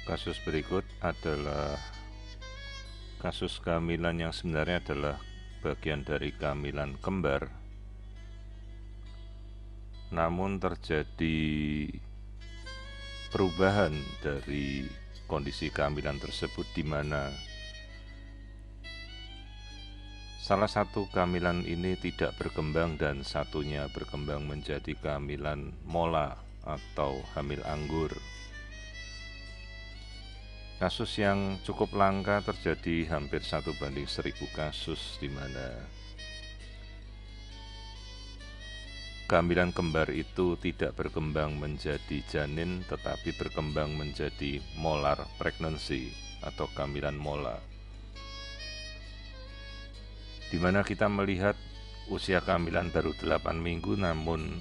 Kasus berikut adalah kasus kehamilan yang sebenarnya adalah bagian dari kehamilan kembar, namun terjadi perubahan dari kondisi kehamilan tersebut, di mana salah satu kehamilan ini tidak berkembang dan satunya berkembang menjadi kehamilan mola atau hamil anggur. Kasus yang cukup langka terjadi hampir 1/1000 kasus, di mana kehamilan kembar itu tidak berkembang menjadi janin tetapi berkembang menjadi molar pregnancy atau kehamilan mola, di mana kita melihat usia kehamilan baru 8 minggu namun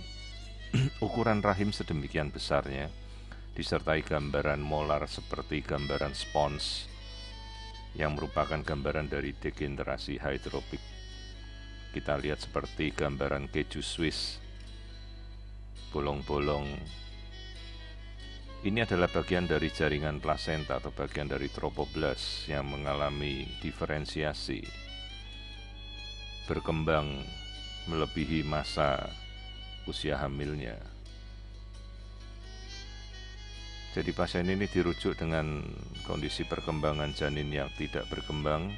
ukuran rahim sedemikian besarnya, disertai gambaran molar seperti gambaran spons yang merupakan gambaran dari degenerasi hidropik. Kita lihat seperti gambaran keju Swiss, bolong-bolong. Ini adalah bagian dari jaringan plasenta atau bagian dari tropoblas yang mengalami diferensiasi, berkembang melebihi masa usia hamilnya. Jadi pasien ini dirujuk dengan kondisi perkembangan janin yang tidak berkembang,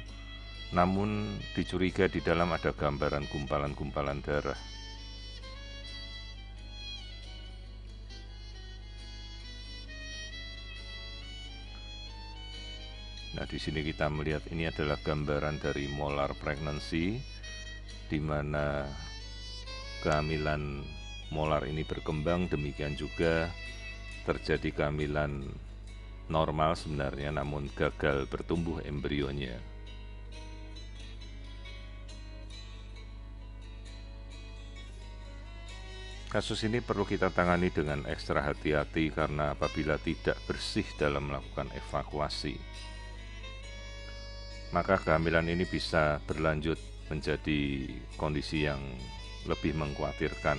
namun dicuriga di dalam ada gambaran gumpalan-gumpalan darah. Nah, di sini kita melihat ini adalah gambaran dari molar pregnancy, di mana kehamilan molar ini berkembang, demikian juga terjadi kehamilan normal sebenarnya, namun gagal bertumbuh embrionya. Kasus ini perlu kita tangani dengan ekstra hati-hati karena apabila tidak bersih dalam melakukan evakuasi, maka kehamilan ini bisa berlanjut menjadi kondisi yang lebih mengkhawatirkan,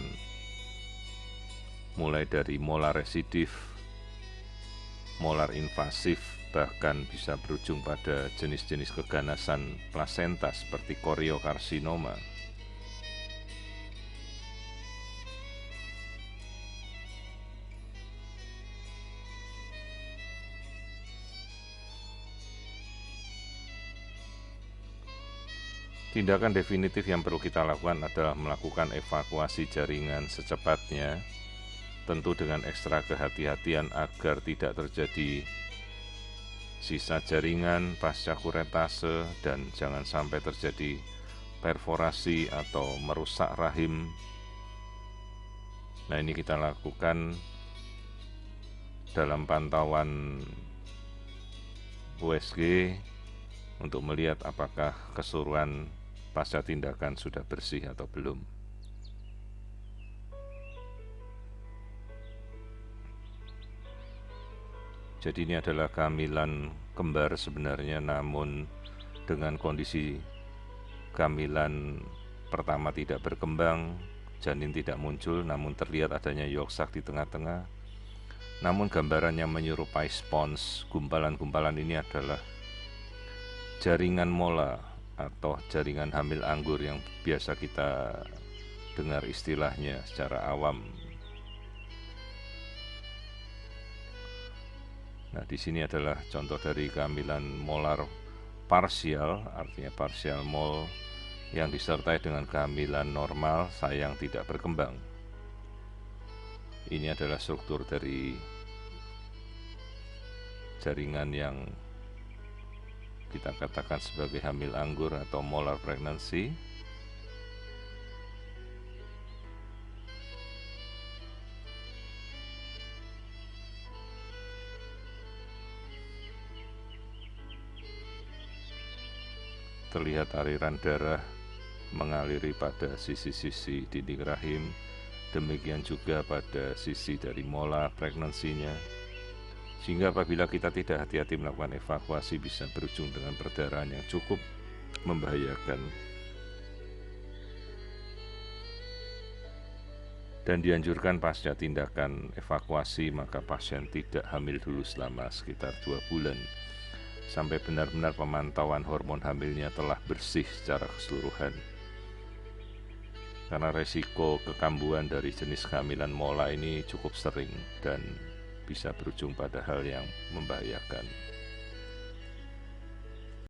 mulai dari molar residif, molar invasif, bahkan bisa berujung pada jenis-jenis keganasan plasenta seperti koriokarsinoma. Tindakan definitif yang perlu kita lakukan adalah melakukan evakuasi jaringan secepatnya, tentu dengan ekstra kehati-hatian agar tidak terjadi sisa jaringan pasca kuretase dan jangan sampai terjadi perforasi atau merusak rahim. Nah, ini kita lakukan dalam pantauan USG untuk melihat apakah keseluruhan pasca tindakan sudah bersih atau belum. Jadi ini adalah kehamilan kembar sebenarnya, namun dengan kondisi kehamilan pertama tidak berkembang, janin tidak muncul, namun terlihat adanya yolk sac di tengah-tengah. Namun gambaran yang menyerupai spons, gumpalan-gumpalan ini adalah jaringan mola atau jaringan hamil anggur yang biasa kita dengar istilahnya secara awam. Nah, di sini adalah contoh dari kehamilan molar parsial, artinya parsial mole yang disertai dengan kehamilan normal sayang tidak berkembang. Ini adalah struktur dari jaringan yang kita katakan sebagai hamil anggur atau molar pregnancy. Terlihat aliran darah mengaliri pada sisi-sisi dinding rahim, demikian juga pada sisi dari molar pregnancy-nya, sehingga apabila kita tidak hati-hati melakukan evakuasi bisa berujung dengan perdarahan yang cukup membahayakan. Dan dianjurkan pasca tindakan evakuasi maka pasien tidak hamil dulu selama sekitar 2 bulan sampai benar-benar pemantauan hormon hamilnya telah bersih secara keseluruhan. Karena resiko kekambuhan dari jenis kehamilan mola ini cukup sering dan bisa berujung pada hal yang membahayakan.